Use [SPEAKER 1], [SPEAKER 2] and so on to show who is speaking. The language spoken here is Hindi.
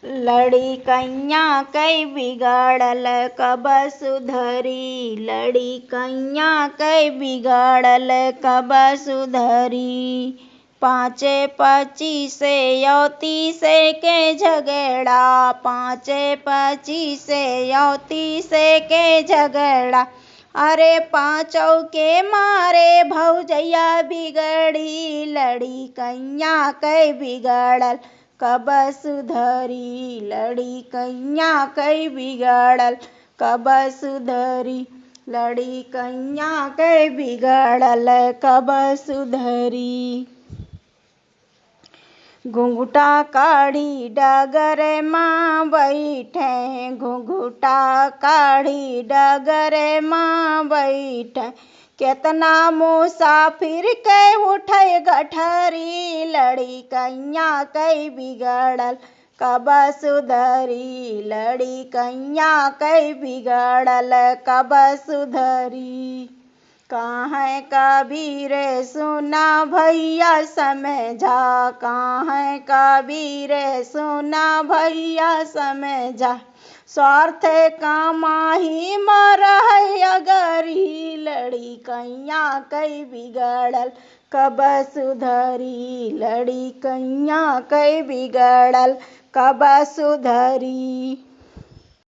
[SPEAKER 1] लड़ी कैया कई बिगाड़ल कब सुधरी, लड़ी कैया कई बिगाड़ल कब सुधरी। पाँचे पचीसे यौतीसे के झगड़ा, पाँचे पचीसे यौतीसे के झगड़ा। अरे पाँचों के मारे भौजैया बिगड़ी, लड़ी कैया कई बिगड़ल कब सुधरी, लड़ी कैया कई बिगड़ल कब सुधरी, लड़ी कैया कई बिगड़ल कब सुधरी। घुंघटा काढ़ी डगर माँ बैठे, घुंघटा काढ़ी डगर माँ बैठे। केतना मुसाफिर के उठे गठरी, लड़ी कैया कई बिगड़ल कब सुधरी, लड़ी कैया कई बिगड़ल कब सुधरी। काहे कबीर सुना भैया समझा, काहे कबीर सुना भैया समझा। स्वार्थ कामाही मरहि अगरी, लड़ी कैया कई बिगड़ल कब सुधरी, लड़ी कैया कई बिगड़ल कब सुधरी।